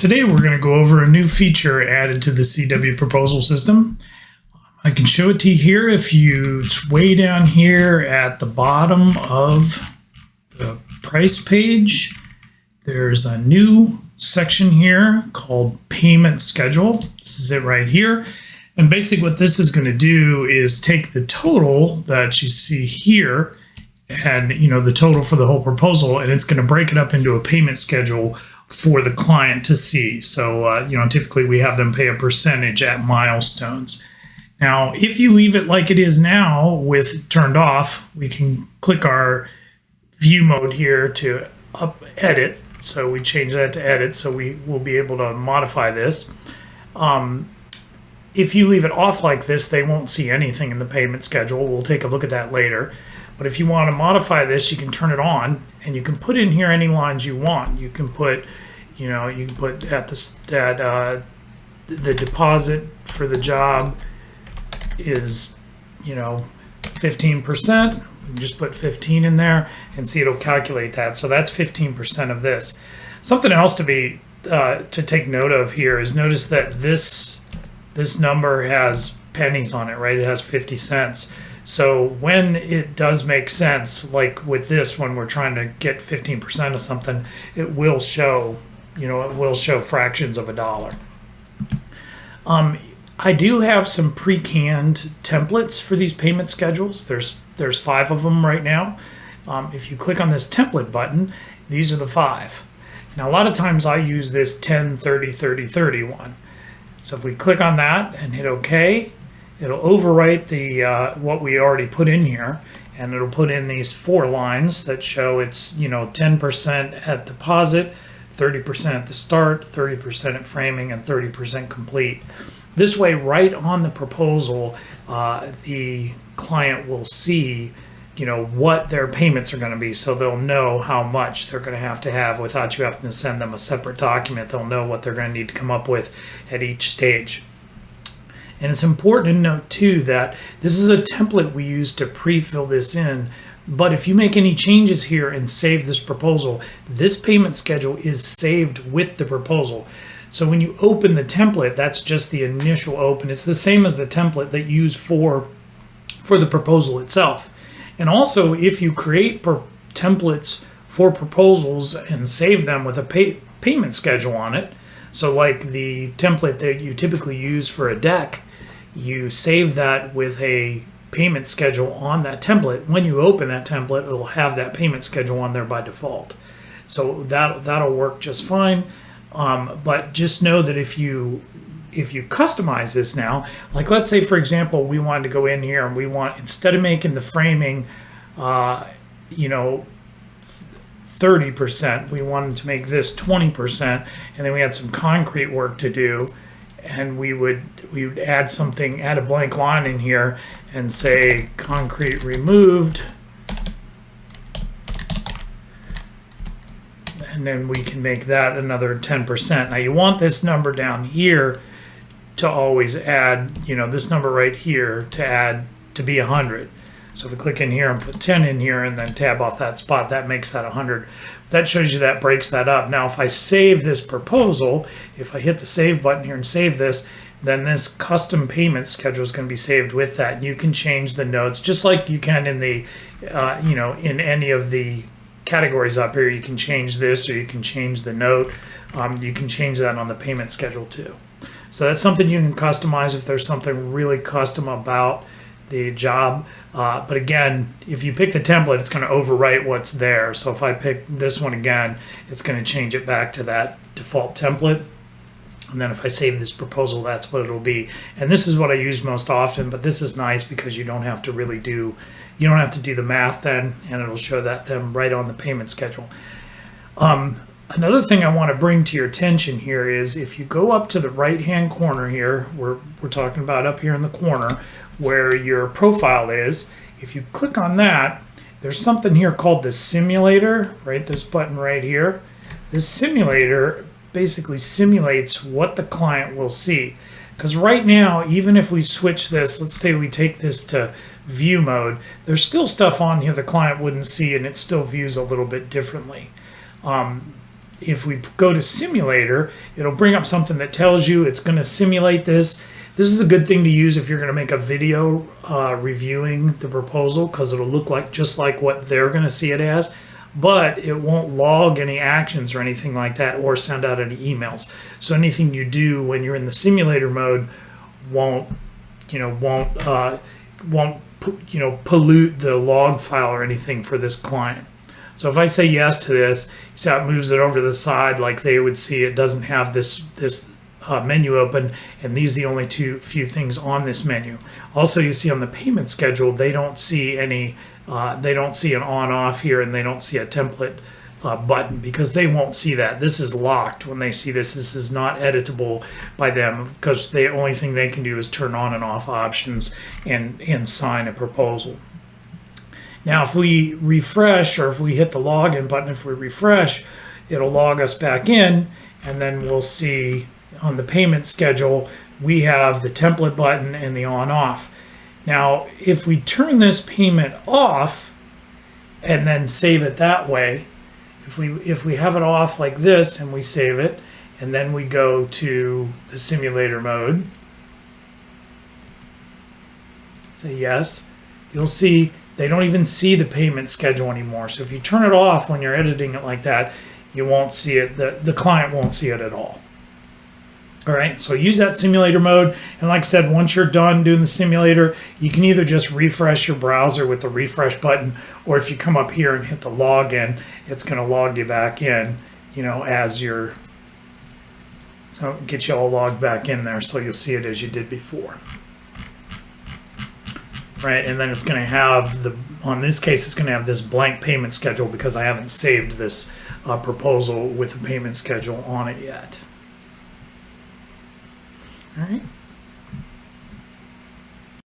Today we're going to go over a new feature added to the cwProposal system. I can show it to you here. If you way down here at the bottom of the price page, there's a new section here called Payment Schedule. This is it right here. And basically what this is going to do is take the total that you see here and the total for the whole proposal, and it's going to break it up into a payment schedule for the client to see. So, typically we have them pay a percentage at milestones. Now, if you leave it like it is now with turned off, we can click our view mode here to edit. So we change that to edit, so we will be able to modify this. If you leave it off like this, they won't see anything in the payment schedule. We'll take a look at that later. But if you want to modify this, you can turn it on, and you can put in here any lines you want. You can put, at the deposit for the job is, 15%. You can just put 15 in there and see it'll calculate that. So that's 15% of this. Something else to take note of here is notice that this number has pennies on it, right? It has 50 cents. So when it does make sense, like with this, when we're trying to get 15% of something, it will show, fractions of a dollar. I do have some pre-canned templates for these payment schedules. There's 5 of them right now. If you click on this template button, these are the 5. Now, a lot of times I use this 10, 30, 30, 30 one. So if we click on that and hit OK, it'll overwrite the what we already put in here, and it'll put in these 4 lines that show it's 10% at deposit, 30% at the start, 30% at framing, and 30% complete. This way, right on the proposal, the client will see what their payments are going to be, so they'll know how much they're going to have without you having to send them a separate document. They'll know what they're going to need to come up with at each stage. And it's important to note too that this is a template we use to pre-fill this in, but if you make any changes here and save this proposal, this payment schedule is saved with the proposal. So when you open the template, that's just the initial open. It's the same as the template that you use for the proposal itself. And also, if you create templates for proposals and save them with a payment schedule on it, so like the template that you typically use for a deck, you save that with a payment schedule on that template. When you open that template, it'll have that payment schedule on there by default. So that'll work just fine. But just know that if you customize this now, like let's say, for example, we wanted to go in here and we want, instead of making the framing, 30%, we wanted to make this 20%, and then we had some concrete work to do, and we would add a blank line in here and say concrete removed, and then we can make that another 10%. Now you want this number down here to always add, this number right here to be 100. So if we click in here and put 10 in here and then tab off that spot, that makes that 100. That shows you that breaks that up. Now, if I save this proposal, if I hit the save button here and save this, then this custom payment schedule is going to be saved with that. You can change the notes just like you can in the, in any of the categories up here. You can change this, or you can change the note. You can change that on the payment schedule too. So that's something you can customize if there's something really custom about the job. But again, if you pick the template, it's going to overwrite what's there. So if I pick this one again, it's going to change it back to that default template. And then if I save this proposal, that's what it'll be. And this is what I use most often, but this is nice because you don't have to do the math then, and it'll show that them right on the payment schedule. Another thing I want to bring to your attention here is if you go up to the right-hand corner here, we're talking about up here in the corner where your profile is, if you click on that, there's something here called the simulator, right? This button right here. This simulator basically simulates what the client will see. Because right now, even if we switch this, let's say we take this to view mode, there's still stuff on here the client wouldn't see, and it still views a little bit differently. if we go to simulator, it'll bring up something that tells you it's going to simulate this. This is a good thing to use if you're going to make a video reviewing the proposal, because it'll look like just like what they're going to see it as, but it won't log any actions or anything like that or send out any emails. So anything you do when you're in the simulator mode won't pollute the log file or anything for this client. So if I say yes to this, see how it moves it over to the side like they would see. It doesn't have this menu open, and these are the only few things on this menu. Also, you see on the payment schedule, they don't see any, they don't see an on-off here, and they don't see a template button, because they won't see that. This is locked when they see this. This is not editable by them, because the only thing they can do is turn on and off options and sign a proposal. Now, if we refresh, or if we hit the login button, if we refresh, it'll log us back in, and then we'll see on the payment schedule, we have the template button and the on-off. Now, if we turn this payment off and then save it that way, if we have it off like this and we save it, and then we go to the simulator mode, say yes, you'll see they don't even see the payment schedule anymore. So if you turn it off when you're editing it like that, you won't see it, the client won't see it at all. All right, so use that simulator mode. And like I said, once you're done doing the simulator, you can either just refresh your browser with the refresh button, or if you come up here and hit the login, it's going to log you back in, as you're, so get you all logged back in there, so you'll see it as you did before. Right, and then it's going to have on this case, it's going to have this blank payment schedule, because I haven't saved this proposal with a payment schedule on it yet. All right.